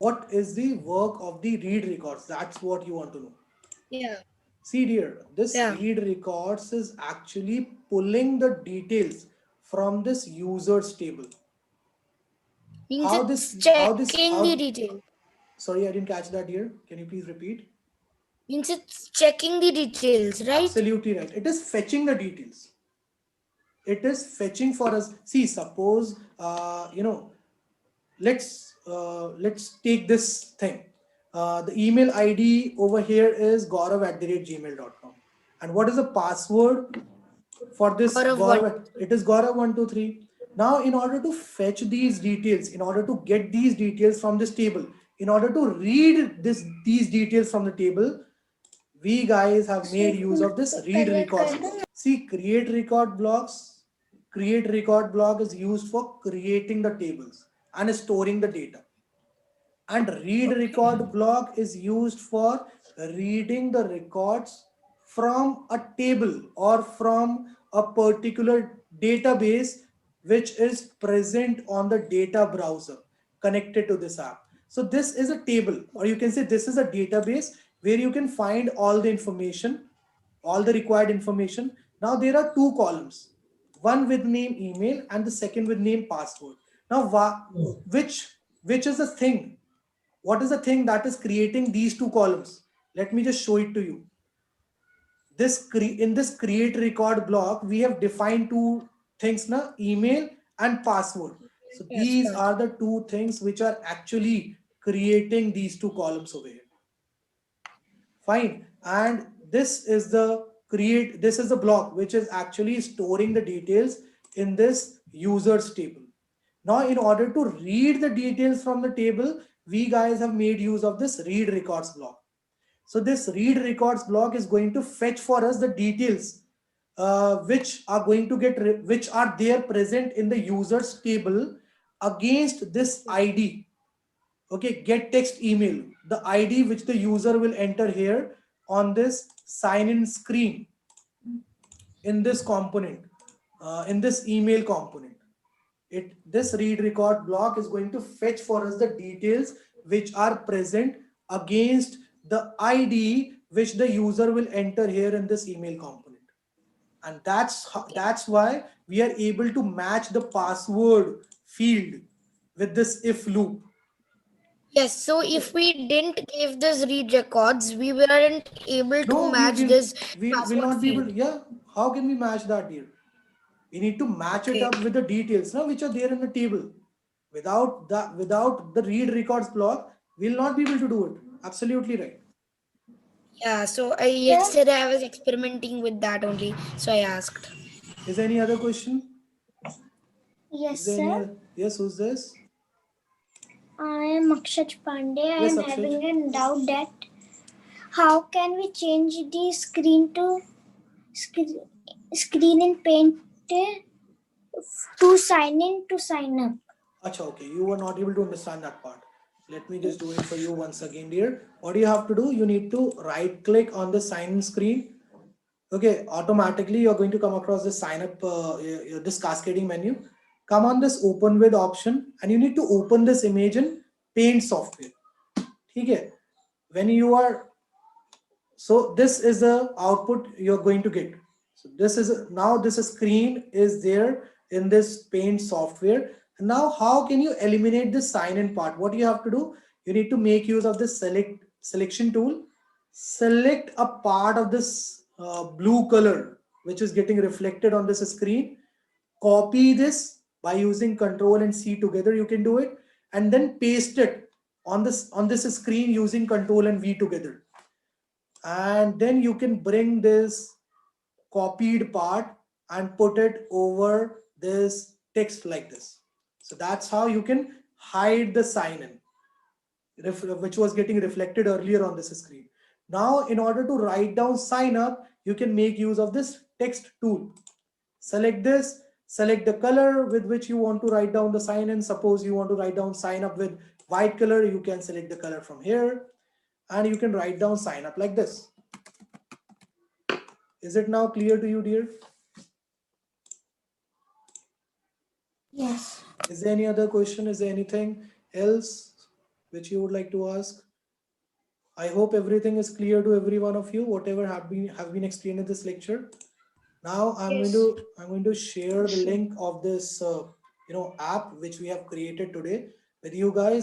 What is the work of the read records? That's what you want to know. Yeah. See dear, this Yeah. read records is actually pulling the details from this users table. Means How it's this, checking the detail. sorry, I didn't catch that here. Can you please repeat? Means it's checking the details, right? Absolutely right. It is fetching the details. It is fetching for us. See, suppose, let's take this thing. The email ID over here is gaurav@gmail.com. And what is the password for this Gaurav one. Gaurav? It is Gaurav123. Now, in order to fetch these details, in order to get these details from this table, in order to read these details from the table, we guys have made use of this read records block. See, create record block is used for creating the tables and storing the data. And read Okay. record block is used for reading the records from a table or from a particular database which is present on the data browser connected to this app. So this is a table, or you can say this is a database where you can find all the information, all the required information. Now there are two columns, one with name email and the second with name password. Now which is the thing, what is the thing that is creating these two columns? Let me just show it to you. In this create record block, we have defined two things, na, email and password. So Yes, these Path. are the two things which are actually creating these two columns over here. Fine. And this is the block which is actually storing the details in this users table. Now, in order to read the details from the table, we guys have made use of this read records block. So this read records block is going to fetch for us the details which are there present in the users table against this ID. Okay, get text email, the ID which the user will enter here on this sign in screen in this component, in this email component. This read record block is going to fetch for us the details which are present against the ID which the user will enter here in this email component. And that's why we are able to match the password field with this if loop. Yes, so if Okay. we didn't give this read records, we weren't able to No, match this we will password not be field. able to, yeah. How can we match that here? We need to match it Okay. up with the details now which are there in the table. Without the read records block, we'll not be able to do it. Absolutely right. Yeah, so yesterday I was experimenting with that only, so I asked. Is there any other question? Yes, Is there any sir. other? Yes, who's this? I am Akshat Pandey. I Yes, am Akshay. having a doubt that how can we change the screen to screen in Paint to sign in to sign up? Acha, okay, you were not able to understand that part. Let me just do it for you once again, dear. What do you have to do? You need to right click on the sign in screen. Okay, automatically you're going to come across this sign up, this cascading menu. Come on this open with option and you need to open this image in Paint software. Okay, when you are, so this is the output you're going to get. So this is, now this screen is there in this Paint software. Now how can you eliminate this sign in part? What you have to do, you need to make use of this selection tool. Select a part of this blue color which is getting reflected on this screen. Copy this by using Control and C together, you can do it, and then paste it on this screen using Control and V together. And then you can bring this copied part and put it over this text like this. So that's how you can hide the sign in which was getting reflected earlier on this screen. Now, in order to write down sign up, you can make use of this text tool. Select this, select the color with which you want to write down the sign in. Suppose you want to write down sign up with white color, you can select the color from here and you can write down sign up like this. Is it now clear to you, dear? Yes. Is there any other question? Is there anything else? which you would like to ask? I hope everything is clear to every one of you, whatever have been explained in this lecture. Now Yes. I'm going to share the link of this app which we have created today with you guys.